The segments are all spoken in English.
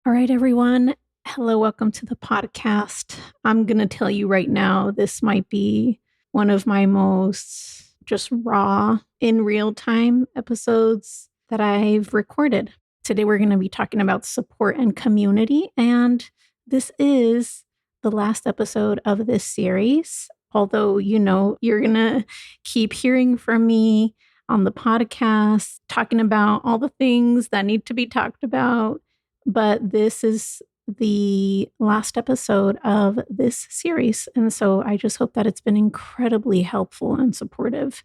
All right, everyone. Hello, welcome to the podcast. I'm going to tell you right now, this might be one of my most just raw in real time episodes that I've recorded. Today, we're going to be talking about support and community. And this is the last episode of this series. Although, you're going to keep hearing from me on the podcast, talking about all the things that need to be talked about. But this is the last episode of this series. And so I just hope that it's been incredibly helpful and supportive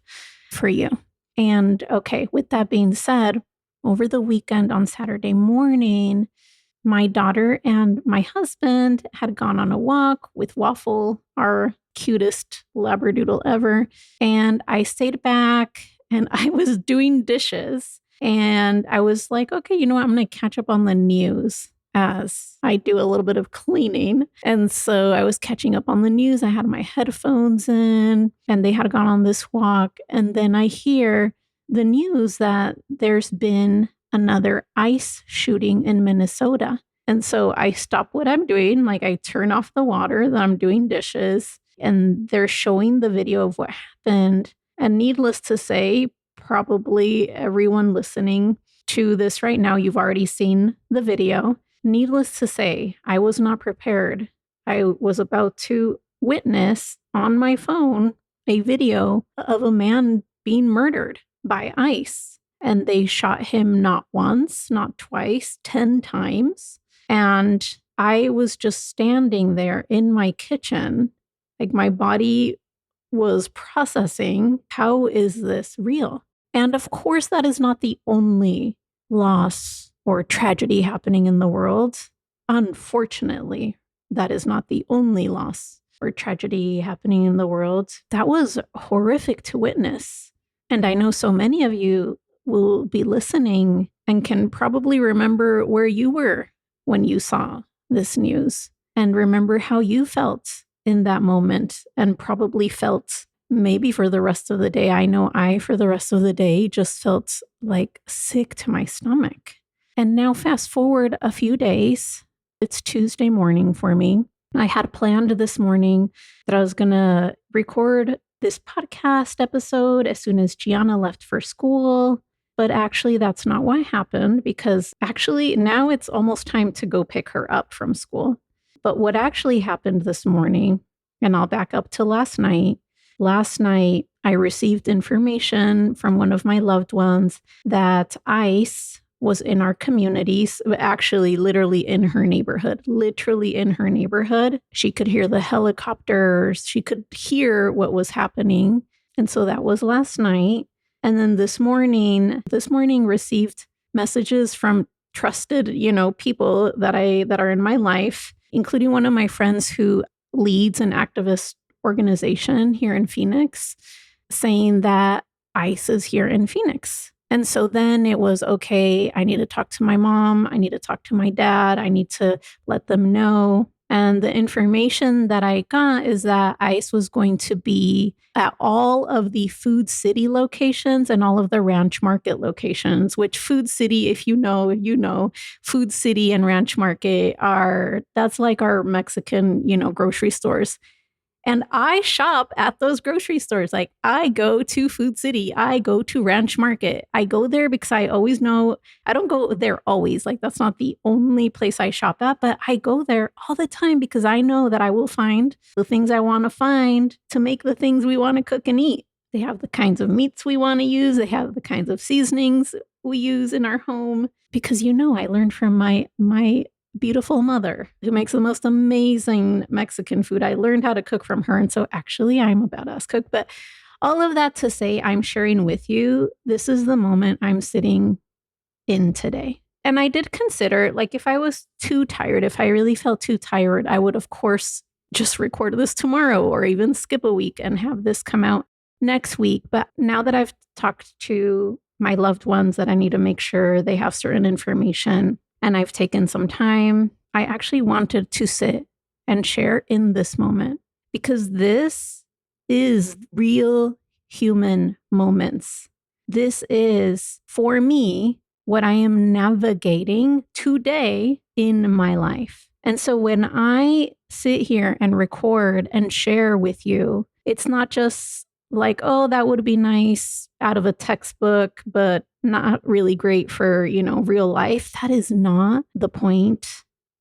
for you. And okay, with that being said, over the weekend on Saturday morning, my daughter and my husband had gone on a walk with Waffle, our cutest Labradoodle ever. And I stayed back and I was doing dishes. And I was like, okay, you know what? I'm going to catch up on the news as I do a little bit of cleaning. And so I was catching up on the news. I had my headphones in and they had gone on this walk. And then I hear the news that there's been another ICE shooting in Minnesota. And so I stop what I'm doing. Like I turn off the water that I'm doing dishes and they're showing the video of what happened. And needless to say, probably everyone listening to this right now, you've already seen the video. Needless to say, I was not prepared. I was about to witness on my phone a video of a man being murdered by ICE. And they shot him not once, not twice, 10 times. And I was just standing there in my kitchen, like my body was processing, how is this real? And of course, that is not the only loss or tragedy happening in the world. Unfortunately, that is not the only loss or tragedy happening in the world. That was horrific to witness. And I know so many of you will be listening and can probably remember where you were when you saw this news and remember how you felt in that moment and probably felt maybe for the rest of the day. I know for the rest of the day, just felt like sick to my stomach. And now fast forward a few days, it's Tuesday morning for me. I had planned this morning that I was going to record this podcast episode as soon as Gianna left for school. But actually, that's not what happened because actually now it's almost time to go pick her up from school. But what actually happened this morning, and I'll back up to last night. Last night, I received information from one of my loved ones that ICE was in our communities, actually literally in her neighborhood. She could hear the helicopters. She could hear what was happening. And so that was last night. And then this morning received messages from trusted, people that are in my life, including one of my friends who leads an activist organization here in Phoenix, saying that ICE is here in Phoenix. And so then it was, okay, I need to talk to my mom. I need to talk to my dad. I need to let them know. And the information that I got is that ICE was going to be at all of the Food City locations and all of the Ranch Market locations, which Food City, if you know, Food City and Ranch Market that's like our Mexican, grocery stores. And I shop at those grocery stores. Like I go to Food City, I go to Ranch Market. I go there because I always know, I don't go there always. Like that's not the only place I shop at, but I go there all the time because I know that I will find the things I want to find to make the things we want to cook and eat. They have the kinds of meats we want to use. They have the kinds of seasonings we use in our home. Because I learned from my beautiful mother who makes the most amazing Mexican food. I learned how to cook from her. And so actually I'm a badass cook. But all of that to say, I'm sharing with you, this is the moment I'm sitting in today. And I did consider, like, if I was too tired, if I really felt too tired, I would, of course, just record this tomorrow or even skip a week and have this come out next week. But now that I've talked to my loved ones that I need to make sure they have certain information, and I've taken some time, I actually wanted to sit and share in this moment because this is real human moments. This is, for me, what I am navigating today in my life. And so when I sit here and record and share with you, it's not just like, oh, that would be nice out of a textbook, but not really great for, real life. That is not the point.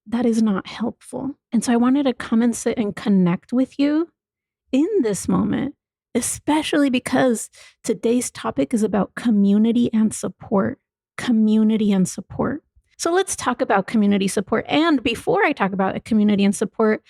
That is not helpful. And so I wanted to come and sit and connect with you in this moment, especially because today's topic is about community and support. Community and support. So let's talk about community support. And before I talk about community and support,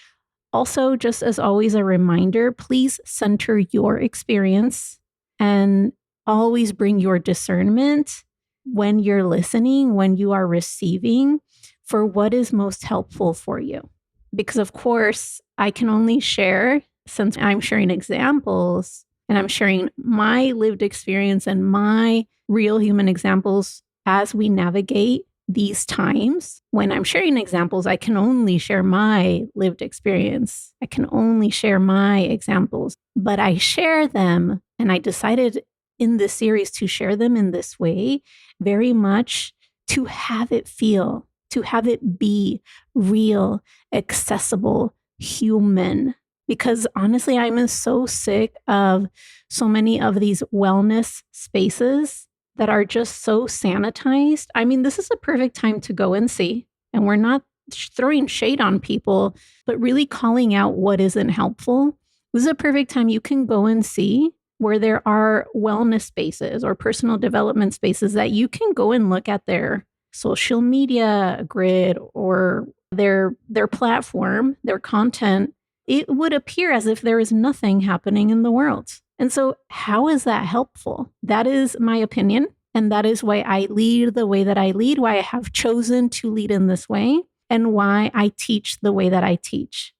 also, just as always, a reminder, please center your experience and always bring your discernment when you're listening, when you are receiving, for what is most helpful for you. Because, of course, I can only share, since I'm sharing examples and I'm sharing my lived experience and my real human examples as we navigate these times. When I'm sharing examples, I can only share my lived experience. I can only share my examples, but I share them. And I decided in this series to share them in this way, very much to have it feel, to have it be real, accessible, human. Because honestly, I'm so sick of so many of these wellness spaces that are just so sanitized. I mean, this is a perfect time to go and see. And we're not throwing shade on people, but really calling out what isn't helpful. This is a perfect time you can go and see where there are wellness spaces or personal development spaces that you can go and look at their social media grid or their platform, their content. It would appear as if there is nothing happening in the world. And so how is that helpful? That is my opinion. And that is why I lead the way that I lead, why I have chosen to lead in this way, and why I teach the way that I teach.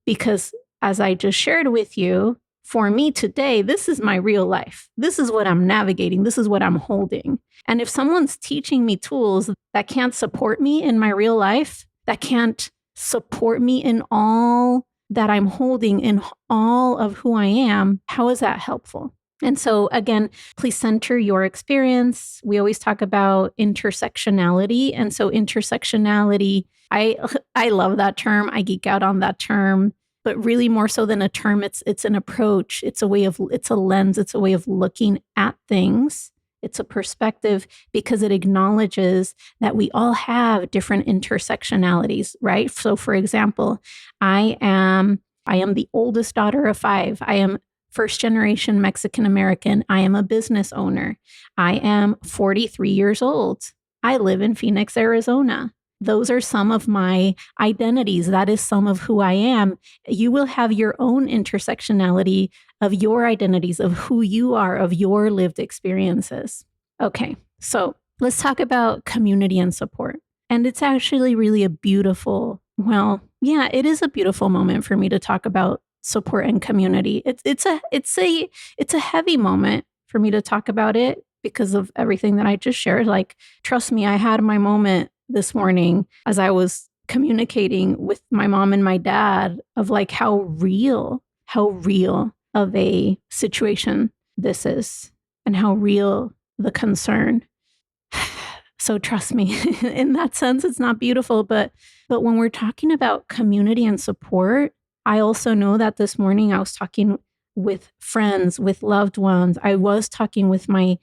Because as I just shared with you, for me today, this is my real life. This is what I'm navigating. This is what I'm holding. And if someone's teaching me tools that can't support me in my real life, that can't support me in all that I'm holding, in all of who I am, how is that helpful? And so again, please center your experience. We always talk about intersectionality. And so intersectionality, I love that term. I geek out on that term, but really more so than a term, it's an approach. It's a lens. It's a way of looking at things. It's a perspective because it acknowledges that we all have different intersectionalities, right? So for example, I am the oldest daughter of 5. I am first generation Mexican American. I am a business owner. I am 43 years old. I live in Phoenix, Arizona. Those are some of my identities. That is some of who I am. You will have your own intersectionality of your identities, of who you are, of your lived experiences. Okay, so let's talk about community and support. And it's actually really a beautiful, it is a beautiful moment for me to talk about support and community. It's a heavy moment for me to talk about it because of everything that I just shared. Like, trust me, I had my moment this morning as I was communicating with my mom and my dad of like how real of a situation this is and how real the concern. So trust me, in that sense, it's not beautiful. But when we're talking about community and support, I also know that this morning I was talking with friends, with loved ones. I was talking with my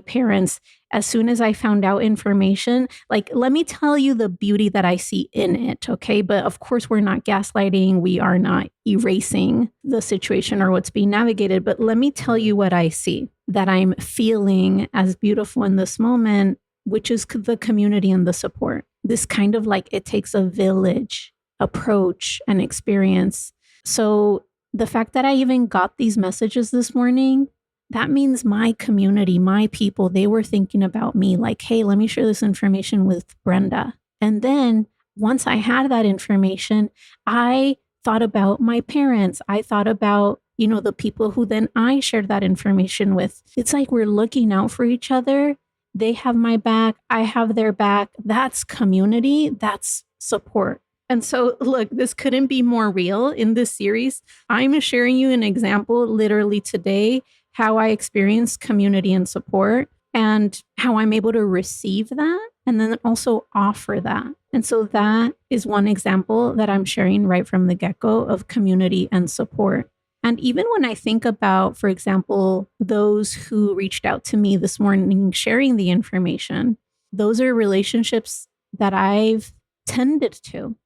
parents. As soon as I found out information, like, let me tell you the beauty that I see in it, okay? But of course, we're not gaslighting. We are not erasing the situation or what's being navigated. But let me tell you what I see that I'm feeling as beautiful in this moment, which is the community and the support. This kind of like it takes a village approach and experience. So the fact that I even got these messages this morning, that means my community, my people, they were thinking about me like, hey, let me share this information with Brenda. And then once I had that information, I thought about my parents. I thought about, the people who then I shared that information with. It's like we're looking out for each other. They have my back. I have their back. That's community. That's support. And so, look, this couldn't be more real in this series. I'm sharing you an example literally today, how I experienced community and support. and how I'm able to receive that and then also offer that. And so that is one example that I'm sharing right from the get-go of community and support. And even when I think about, for example, those who reached out to me this morning sharing the information, those are relationships that I've tended to.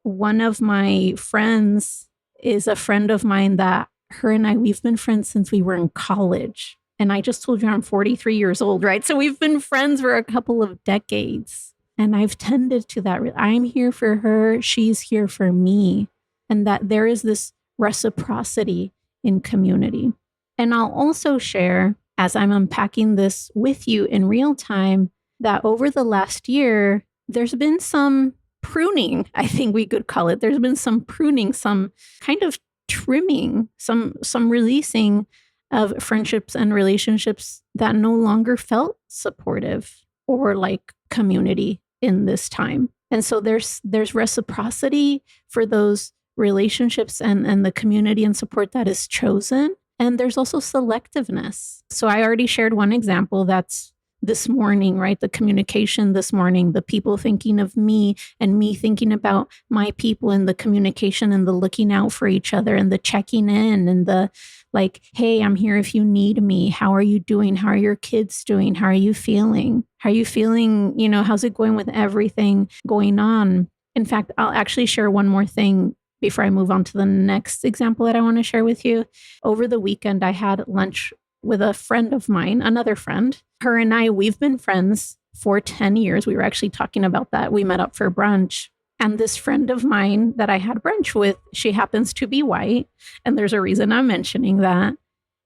One of my friends is a friend of mine that her and we've been friends since we were in college. And I just told you I'm 43 years old, right? So we've been friends for a couple of decades. And I've tended to that. I'm here for her. She's here for me. And that there is this reciprocity in community. And I'll also share, as I'm unpacking this with you in real time, that over the last year, there's been some pruning, I think we could call it. There's been some pruning, some kind of trimming, some releasing of friendships and relationships that no longer felt supportive or like community in this time. And so there's reciprocity for those relationships and the community and support that is chosen. And there's also selectiveness. So I already shared one example that's this morning, right? The communication this morning, the people thinking of me and me thinking about my people, and the communication and the looking out for each other and the checking in and the like, hey, I'm here if you need me. How are you doing? How are your kids doing? How are you feeling? How are you feeling? You know, how's it going with everything going on? In fact, I'll actually share one more thing before I move on to the next example that I want to share with you. Over the weekend, I had lunch with a friend of mine, another friend. Her and I, we've been friends for 10 years. We were actually talking about that. We met up for brunch. And this friend of mine that I had brunch with, she happens to be white. And there's a reason I'm mentioning that.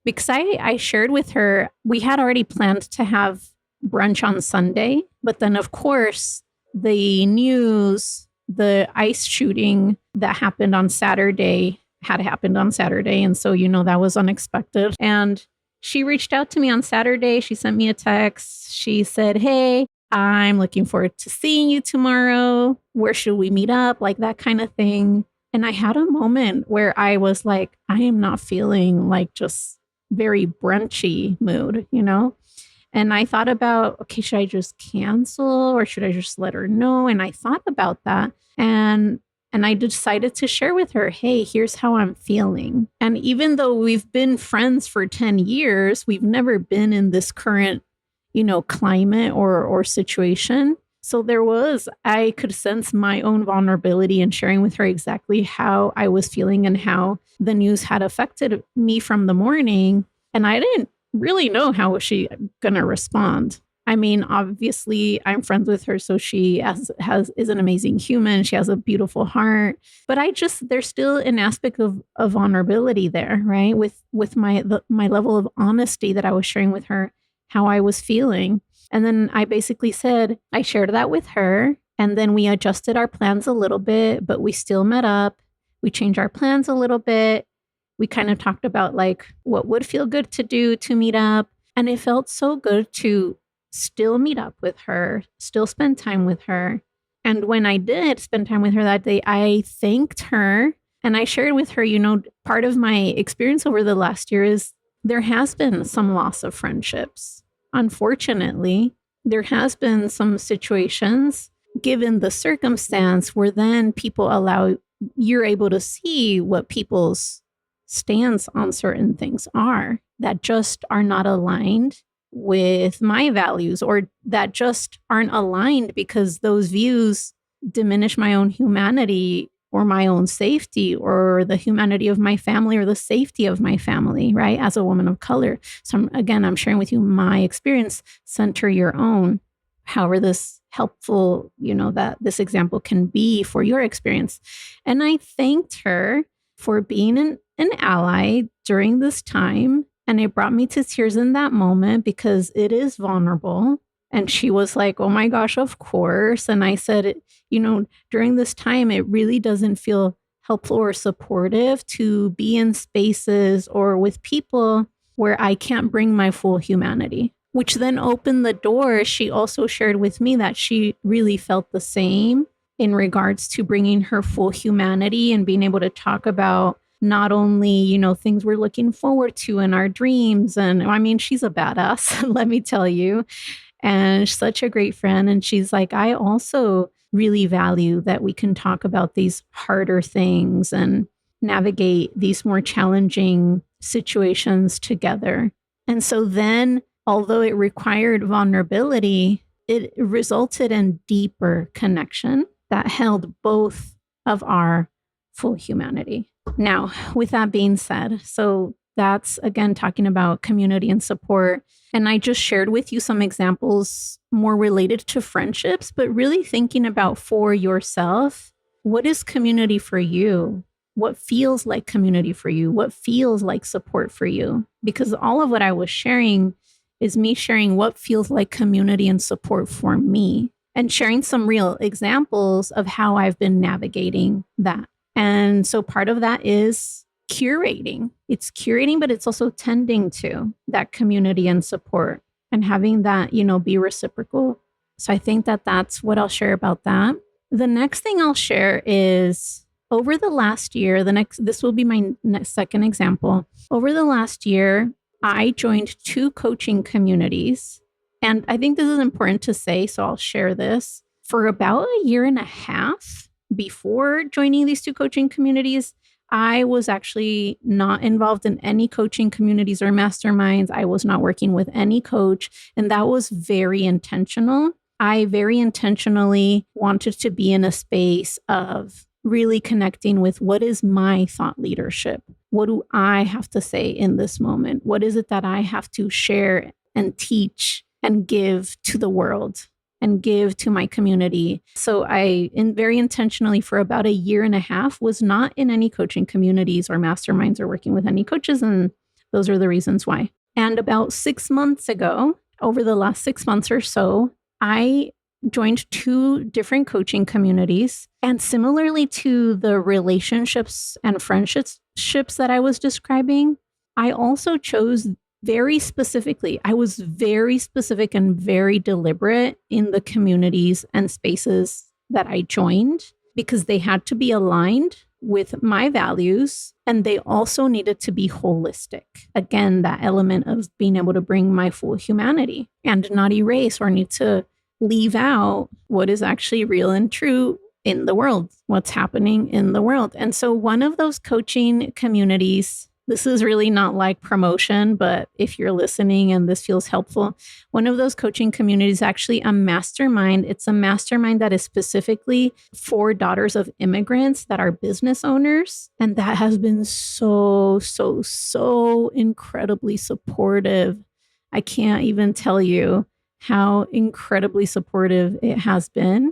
Because I shared with her, we had already planned to have brunch on Sunday. But then, of course, the news, the ICE shooting that happened on Saturday had happened on Saturday. And so, you know, that was unexpected. And she reached out to me on Saturday. She sent me a text. She said, hey, I'm looking forward to seeing you tomorrow. Where should we meet up? Like that kind of thing. And I had a moment where I was like, I am not feeling like just very brunchy mood, you know? And I thought about, okay, should I just cancel or should I just let her know? And I thought about that. And I decided to share with her, hey, here's how I'm feeling. And even though we've been friends for 10 years, we've never been in this current, you know, climate or situation. So I could sense my own vulnerability in sharing with her exactly how I was feeling and how the news had affected me from the morning. And I didn't really know how was she going to respond. I mean, obviously, I'm friends with her, so she is an amazing human. She has a beautiful heart, but there's still an aspect of vulnerability there, right? With my level of honesty that I was sharing with her, how I was feeling, and then I basically said I shared that with her, and then we adjusted our plans a little bit, but we still met up. We changed our plans a little bit. We kind of talked about like what would feel good to do to meet up, and it felt so good to still meet up with her, still spend time with her. And when I did spend time with her that day, I thanked her and I shared with her, you know, part of my experience over the last year is there has been some loss of friendships. Unfortunately, there has been some situations given the circumstance where then you're able to see what people's stance on certain things are that just are not aligned with my values, or that just aren't aligned because those views diminish my own humanity or my own safety or the humanity of my family or the safety of my family, right? As a woman of color. So I'm sharing with you my experience, center your own, however this helpful, you know, that this example can be for your experience. And I thanked her for being an ally during this time. And it brought me to tears in that moment because it is vulnerable. And she was like, oh my gosh, of course. And I said, you know, during this time, it really doesn't feel helpful or supportive to be in spaces or with people where I can't bring my full humanity, which then opened the door. She also shared with me that she really felt the same in regards to bringing her full humanity and being able to talk about not only, things we're looking forward to in our dreams. And I mean, she's a badass, let me tell you, and such a great friend. And she's like, I also really value that we can talk about these harder things and navigate these more challenging situations together. And so then, although it required vulnerability, it resulted in deeper connection that held both of our full humanity. Now, with that being said, so that's again talking about community and support. And I just shared with you some examples more related to friendships, but really thinking about for yourself, what is community for you? What feels like community for you? What feels like support for you? Because all of what I was sharing is me sharing what feels like community and support for me and sharing some real examples of how I've been navigating that. And so part of that is curating. It's curating, but it's also tending to that community and support and having that, be reciprocal. So I think that that's what I'll share about that. The next thing I'll share is over the last year, this will be my second example. Over the last year, I joined 2 coaching communities. And I think this is important to say, so I'll share this. For about a year and a half before joining these 2 coaching communities, I was actually not involved in any coaching communities or masterminds. I was not working with any coach, and that was very intentional. I very intentionally wanted to be in a space of really connecting with what is my thought leadership? What do I have to say in this moment? What is it that I have to share and teach and give to the world and give to my community? So I very intentionally for about a year and a half was not in any coaching communities or masterminds or working with any coaches. And those are the reasons why. And about 6 months ago, over the last 6 months or so, I joined 2 different coaching communities. And similarly to the relationships and friendships that I was describing, I also chose very specifically, I was very specific and very deliberate in the communities and spaces that I joined because they had to be aligned with my values and they also needed to be holistic. Again, that element of being able to bring my full humanity and not erase or need to leave out what is actually real and true in the world, what's happening in the world. And so one of those coaching communities, this is really not like promotion, but if you're listening and this feels helpful, one of those coaching communities is actually a mastermind. It's a mastermind that is specifically for daughters of immigrants that are business owners. And that has been so incredibly supportive. I can't even tell you how incredibly supportive it has been.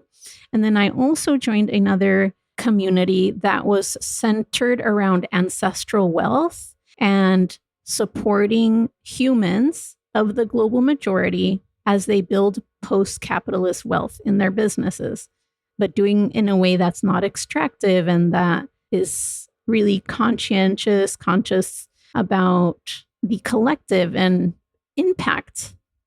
And then I also joined another community that was centered around ancestral wealth and supporting humans of the global majority as they build post-capitalist wealth in their businesses, but doing in a way that's not extractive and that is really conscious about the collective and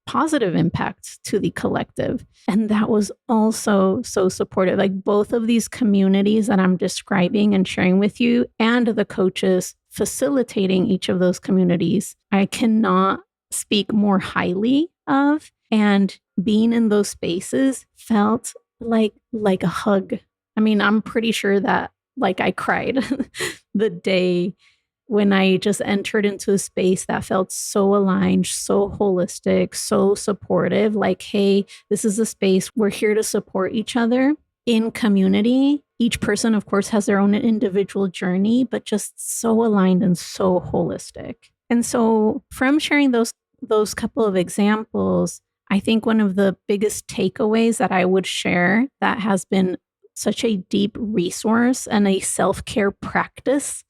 positive impact to the collective. And that was also so supportive. Like both of these communities that I'm describing and sharing with you and the coaches facilitating each of those communities, I cannot speak more highly of. And being in those spaces felt like a hug. I mean, I'm pretty sure that I cried the day when I just entered into a space that felt so aligned, so holistic, so supportive, like, hey, this is a space we're here to support each other in community. Each person, of course, has their own individual journey, but just so aligned and so holistic. And so from sharing those couple of examples, I think one of the biggest takeaways that I would share that has been such a deep resource and a self-care practice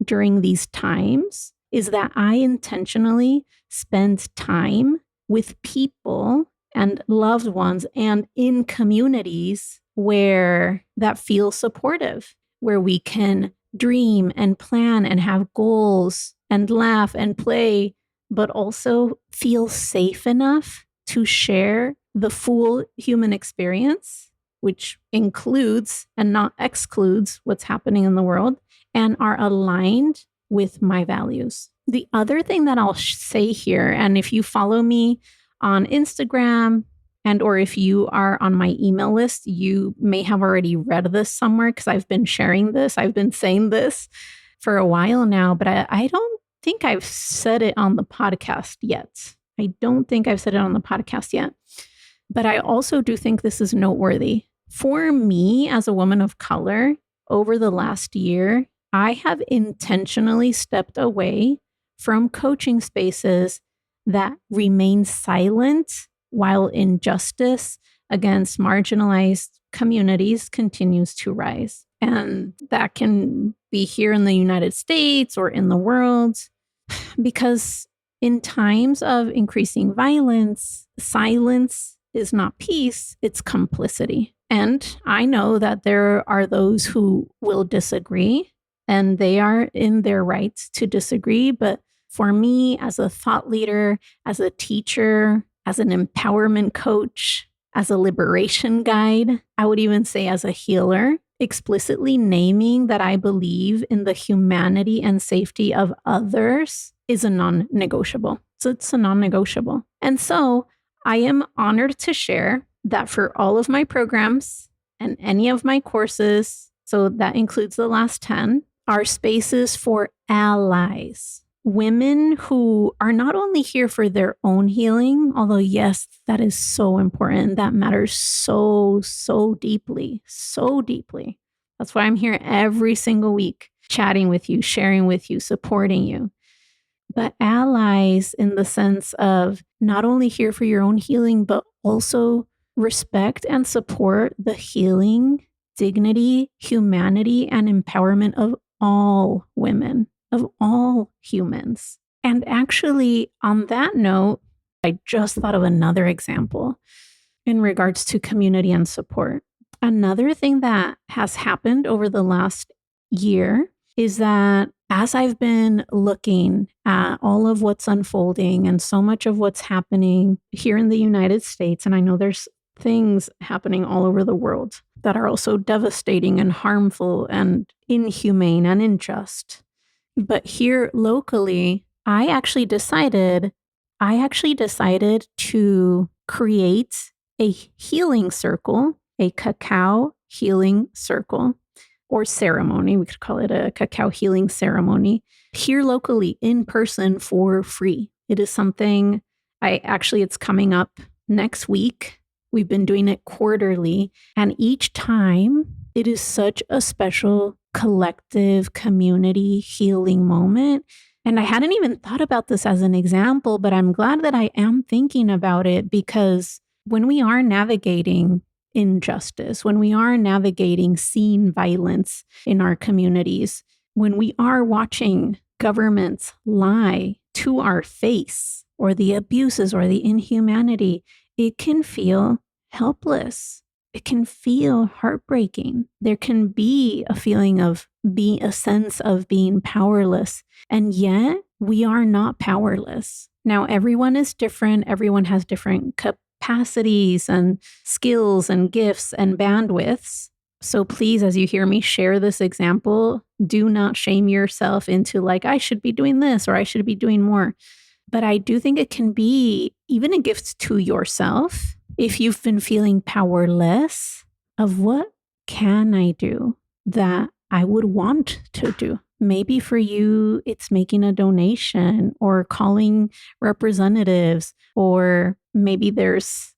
during these times is that I intentionally spend time with people and loved ones and in communities where that feels supportive, where we can dream and plan and have goals and laugh and play, but also feel safe enough to share the full human experience, which includes and not excludes what's happening in the world, and are aligned with my values. The other thing that I'll say here, and if you follow me on Instagram and or if you are on my email list, you may have already read this somewhere because I've been sharing this. I've been saying this for a while now, but I don't think I've said it on the podcast yet. I don't think I've said it on the podcast yet. But I also do think this is noteworthy. For me, as a woman of color, over the last year, I have intentionally stepped away from coaching spaces that remain silent while injustice against marginalized communities continues to rise. And that can be here in the United States or in the world, because in times of increasing violence, silence is not peace, it's complicity. And I know that there are those who will disagree, and they are in their rights to disagree. But for me, as a thought leader, as a teacher, as an empowerment coach, as a liberation guide, I would even say as a healer, explicitly naming that I believe in the humanity and safety of others is a non-negotiable. So it's a non-negotiable. And so I am honored to share that for all of my programs and any of my courses, so that includes the last 10, are spaces for allies, women who are not only here for their own healing, although yes, that is so important. That matters so, so deeply, so deeply. That's why I'm here every single week, chatting with you, sharing with you, supporting you. But allies in the sense of not only here for your own healing, but also respect and support the healing, dignity, humanity, and empowerment of all women, of all humans. And actually, on that note, I just thought of another example in regards to community and support. Another thing that has happened over the last year is that as I've been looking at all of what's unfolding and so much of what's happening here in the United States, and I know there's things happening all over the world that are also devastating and harmful and inhumane and unjust. But here locally, I actually decided to create a healing circle, a cacao healing circle or ceremony. We could call it a cacao healing ceremony here locally in person for free. It is something it's coming up next week. We've been doing it quarterly. And each time it is such a special collective community healing moment. And I hadn't even thought about this as an example, but I'm glad that I am thinking about it, because when we are navigating injustice, when we are navigating seen violence in our communities, when we are watching governments lie to our face, or the abuses or the inhumanity, it can feel helpless. It can feel heartbreaking. There can be a feeling of a sense of being powerless. And yet we are not powerless. Now, everyone is different. Everyone has different capacities and skills and gifts and bandwidths. So please, as you hear me share this example, do not shame yourself into like, I should be doing this or I should be doing more. But I do think it can be even a gift to yourself if you've been feeling powerless of what can I do that I would want to do. Maybe for you, it's making a donation or calling representatives, or maybe there's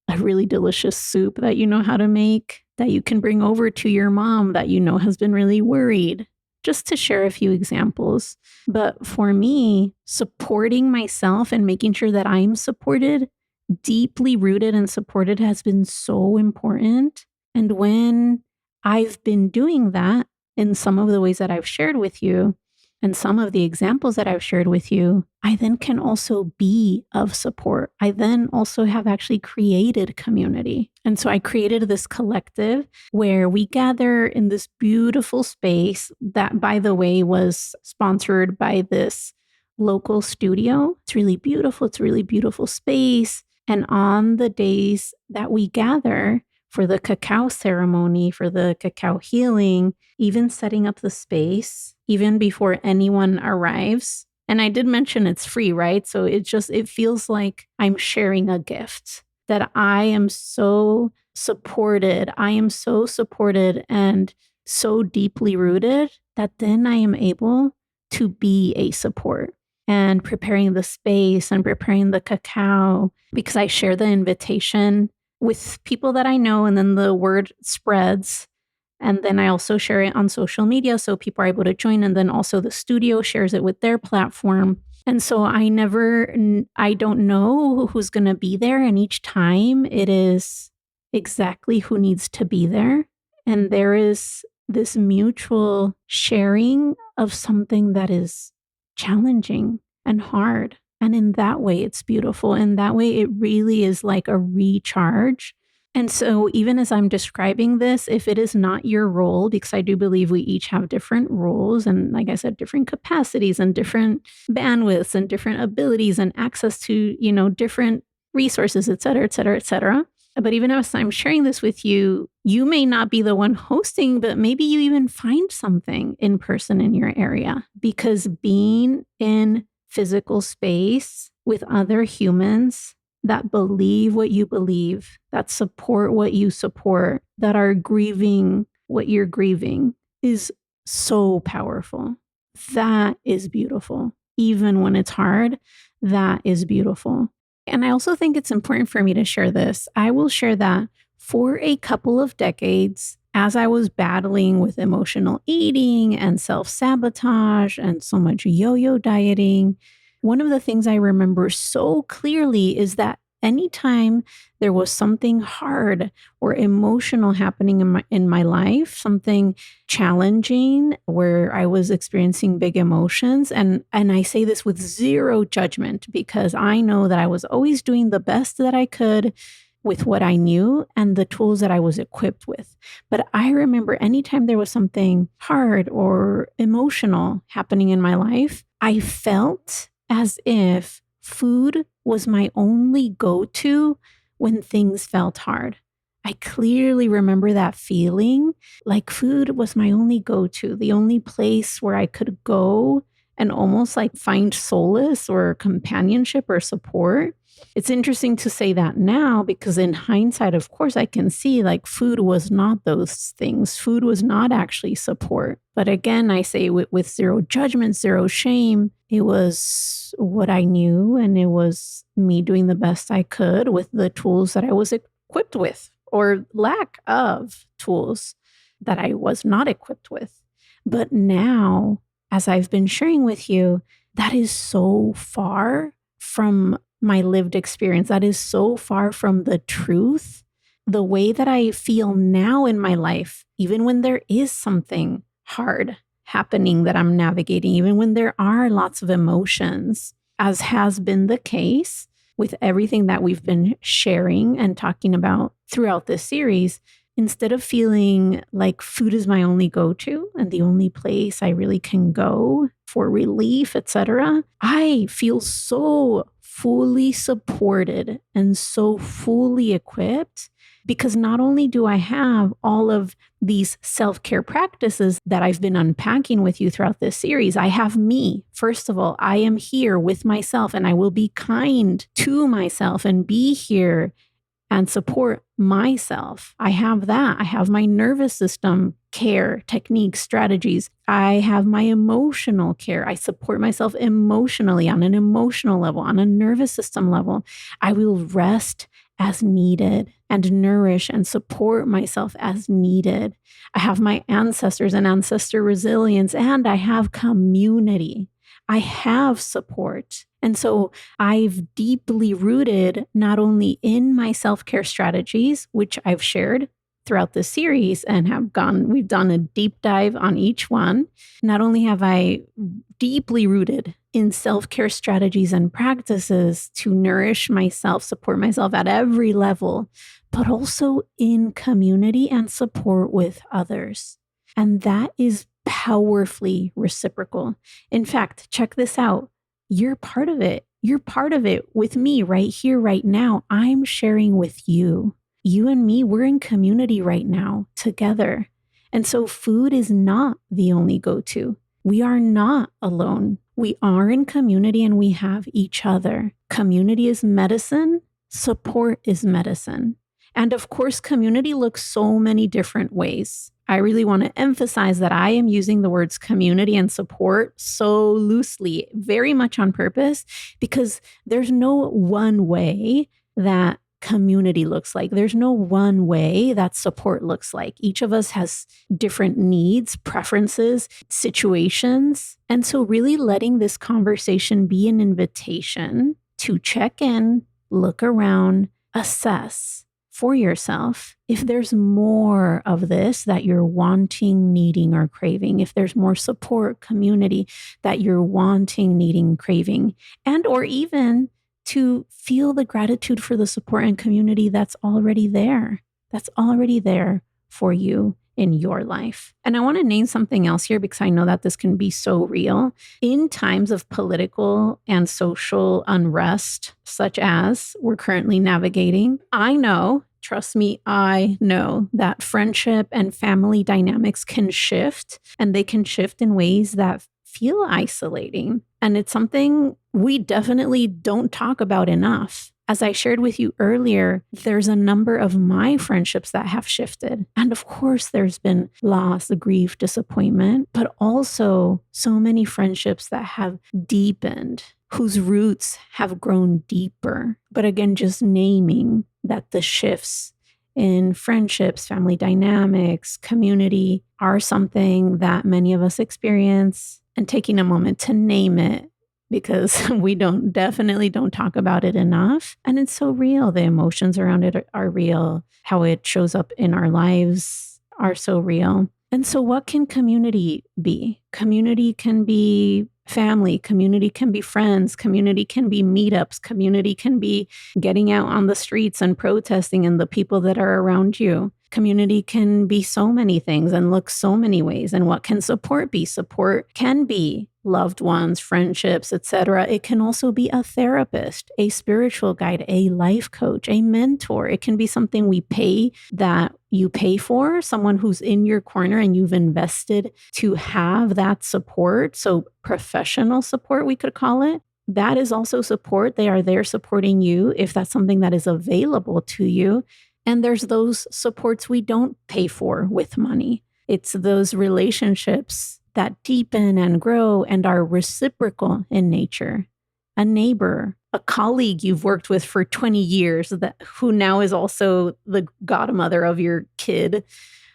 a really delicious soup that you know how to make that you can bring over to your mom that you know has been really worried. Just to share a few examples. But for me, supporting myself and making sure that I'm supported, deeply rooted and supported, has been so important. And when I've been doing that in some of the ways that I've shared with you and some of the examples that I've shared with you, I then can also be of support. I then also have actually created community. And so I created this collective where we gather in this beautiful space that, by the way, was sponsored by this local studio. It's really beautiful. It's a really beautiful space. And on the days that we gather, for the cacao ceremony, for the cacao healing, even setting up the space, even before anyone arrives. And I did mention it's free, right? So it feels like I'm sharing a gift, that I am so supported. I am so supported and so deeply rooted that then I am able to be a support, and preparing the space and preparing the cacao, because I share the invitation with people that I know, and then the word spreads. And then I also share it on social media so people are able to join. And then also the studio shares it with their platform. And so I don't know who's going to be there. And each time it is exactly who needs to be there. And there is this mutual sharing of something that is challenging and hard. And in that way, it's beautiful. In that way, it really is like a recharge. And so, even as I'm describing this, if it is not your role, because I do believe we each have different roles and, like I said, different capacities and different bandwidths and different abilities and access to, different resources, et cetera, et cetera, et cetera. But even as I'm sharing this with you, you may not be the one hosting, but maybe you even find something in person in your area, because being in physical space with other humans that believe what you believe, that support what you support, that are grieving what you're grieving, is so powerful. That is beautiful. Even when it's hard, that is beautiful. And I also think it's important for me to share this. I will share that for a couple of decades, as I was battling with emotional eating and self-sabotage and so much yo-yo dieting, one of the things I remember so clearly is that anytime there was something hard or emotional happening in my life, something challenging where I was experiencing big emotions, and I say this with zero judgment, because I know that I was always doing the best that I could with what I knew and the tools that I was equipped with. But I remember anytime there was something hard or emotional happening in my life, I felt as if food was my only go-to when things felt hard. I clearly remember that feeling, like food was my only go-to, the only place where I could go and almost like find solace or companionship or support. It's interesting to say that now, because in hindsight, of course, I can see like food was not those things. Food was not actually support. But again, I say with zero judgment, zero shame, it was what I knew, and it was me doing the best I could with the tools that I was equipped with, or lack of tools that I was not equipped with. But now, as I've been sharing with you, that is so far from my lived experience. That is so far from the truth. The way that I feel now in my life, even when there is something hard happening that I'm navigating, even when there are lots of emotions, as has been the case with everything that we've been sharing and talking about throughout this series, instead of feeling like food is my only go-to and the only place I really can go for relief, etc., I feel so fully supported and so fully equipped, because not only do I have all of these self-care practices that I've been unpacking with you throughout this series, I have me. First of all, I am here with myself, and I will be kind to myself and be here and support myself. I have that. I have my nervous system care, techniques, strategies. I have my emotional care. I support myself emotionally on an emotional level, on a nervous system level. I will rest as needed and nourish and support myself as needed. I have my ancestors and ancestor resilience, and I have community. I have support. And so I've deeply rooted not only in my self-care strategies, which I've shared throughout this series and we've done a deep dive on each one. Not only have I deeply rooted in self-care strategies and practices to nourish myself, support myself at every level, but also in community and support with others. And that is powerfully reciprocal. In fact, check this out. You're part of it. You're part of it with me right here, right now. I'm sharing with you. You and me, we're in community right now together. And so food is not the only go-to. We are not alone. We are in community and we have each other. Community is medicine. Support is medicine. And of course, community looks so many different ways. I really want to emphasize that I am using the words community and support so loosely, very much on purpose, because there's no one way that community looks like. There's no one way that support looks like. Each of us has different needs, preferences, situations. And so really letting this conversation be an invitation to check in, look around, assess for yourself if there's more of this that you're wanting, needing, or craving, if there's more support, community that you're wanting, needing, craving, and or even to feel the gratitude for the support and community that's already there. That's already there for you in your life. And I want to name something else here because I know that this can be so real. In times of political and social unrest, such as we're currently navigating, I know, trust me, I know that friendship and family dynamics can shift, and they can shift in ways that feel isolating. And it's something we definitely don't talk about enough. As I shared with you earlier, there's a number of my friendships that have shifted. And of course, there's been loss, grief, disappointment, but also so many friendships that have deepened, whose roots have grown deeper. But again, just naming that the shifts in friendships, family dynamics, community are something that many of us experience, and taking a moment to name it because we definitely don't talk about it enough. And it's so real. The emotions around it are real. How it shows up in our lives are so real. And so what can community be? Community can be family, community can be friends, community can be meetups, community can be getting out on the streets and protesting and the people that are around you. Community can be so many things and look so many ways. And what can support be? Support can be loved ones, friendships, etc. It can also be a therapist, a spiritual guide, a life coach, a mentor. It can be something that you pay for, someone who's in your corner and you've invested to have that support. So professional support, we could call it. That is also support. They are there supporting you if that's something that is available to you. And there's those supports we don't pay for with money. It's those relationships that deepen and grow and are reciprocal in nature. A neighbor, a colleague you've worked with for 20 years who now is also the godmother of your kid,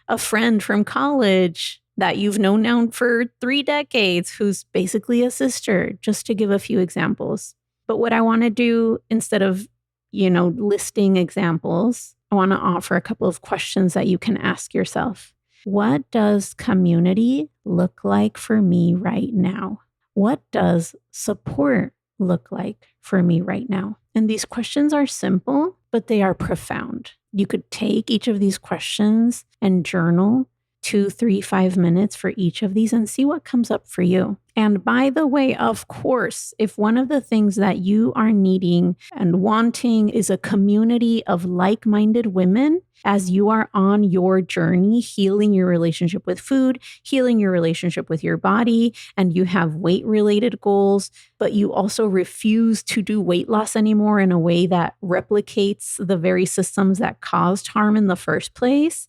a friend from college that you've known now for 3 decades who's basically a sister, just to give a few examples. But what I want to do instead of, listing examples, I want to offer a couple of questions that you can ask yourself. What does community look like for me right now? What does support look like for me right now? And these questions are simple, but they are profound. You could take each of these questions and journal 2, 3, 5 minutes for each of these and see what comes up for you. And by the way, of course, if one of the things that you are needing and wanting is a community of like-minded women, as you are on your journey, healing your relationship with food, healing your relationship with your body, and you have weight-related goals, but you also refuse to do weight loss anymore in a way that replicates the very systems that caused harm in the first place,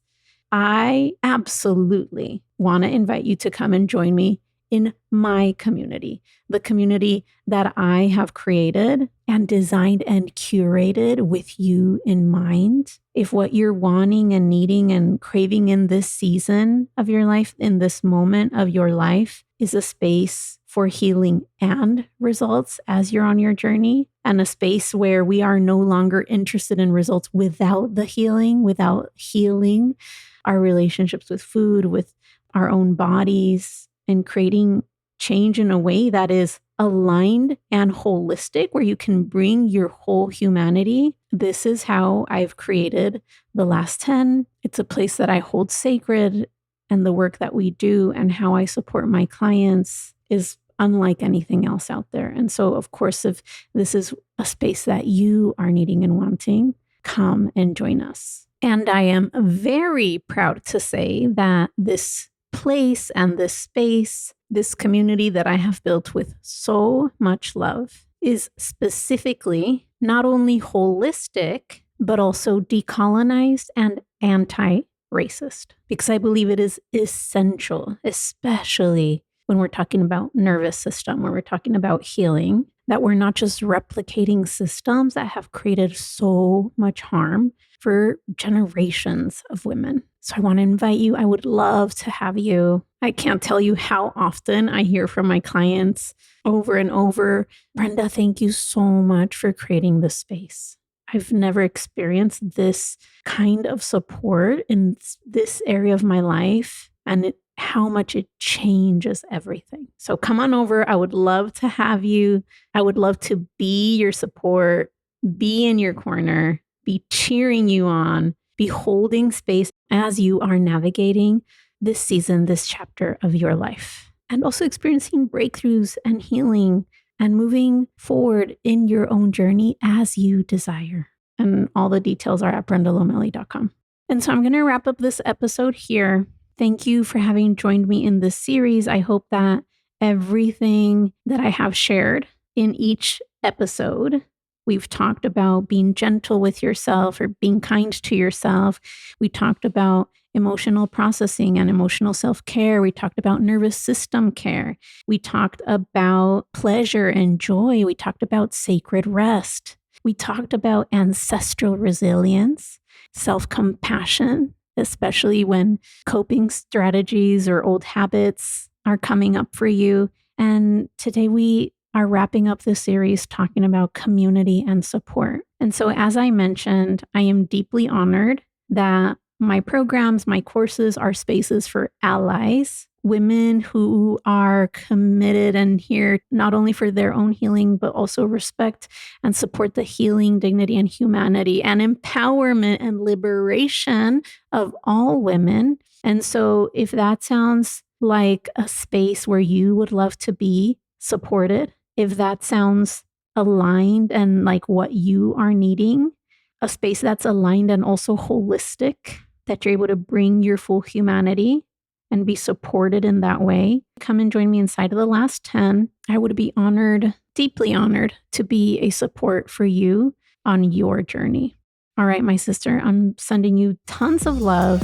I absolutely want to invite you to come and join me in my community, the community that I have created and designed and curated with you in mind. If what you're wanting and needing and craving in this season of your life, in this moment of your life, is a space for healing and results as you're on your journey, and a space where we are no longer interested in results without healing our relationships with food, with our own bodies, and creating change in a way that is aligned and holistic, where you can bring your whole humanity. This is how I've created the last 10. It's a place that I hold sacred, and the work that we do and how I support my clients is unlike anything else out there. And so, of course, if this is a space that you are needing and wanting, come and join us. And I am very proud to say that this place and this space, this community that I have built with so much love, is specifically not only holistic, but also decolonized and anti-racist, because I believe it is essential, especially when we're talking about nervous system, when we're talking about healing, that we're not just replicating systems that have created so much harm for generations of women. So I want to invite you. I would love to have you. I can't tell you how often I hear from my clients over and over, Brenda, thank you so much for creating this space. I've never experienced this kind of support in this area of my life, and how much it changes everything. So come on over. I would love to have you. I would love to be your support, be in your corner, be cheering you on, be holding space as you are navigating this season, this chapter of your life, and also experiencing breakthroughs and healing and moving forward in your own journey as you desire. And all the details are at brendalomelli.com. And so I'm going to wrap up this episode here. Thank you for having joined me in this series. I hope that everything that I have shared in each episode, we've talked about being gentle with yourself or being kind to yourself. We talked about emotional processing and emotional self-care. We talked about nervous system care. We talked about pleasure and joy. We talked about sacred rest. We talked about ancestral resilience, self-compassion, especially when coping strategies or old habits are coming up for you. And today we are wrapping up this series talking about community and support. And so, as I mentioned, I am deeply honored that my programs, my courses are spaces for allies, women who are committed and here not only for their own healing, but also respect and support the healing, dignity, and humanity and empowerment and liberation of all women. And so if that sounds like a space where you would love to be supported, if that sounds aligned and like what you are needing, a space that's aligned and also holistic, that you're able to bring your full humanity and be supported in that way, come and join me inside of the last 10. I would be honored, deeply honored, to be a support for you on your journey. All right, my sister, I'm sending you tons of love.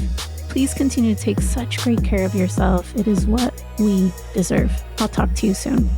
Please continue to take such great care of yourself. It is what we deserve. I'll talk to you soon.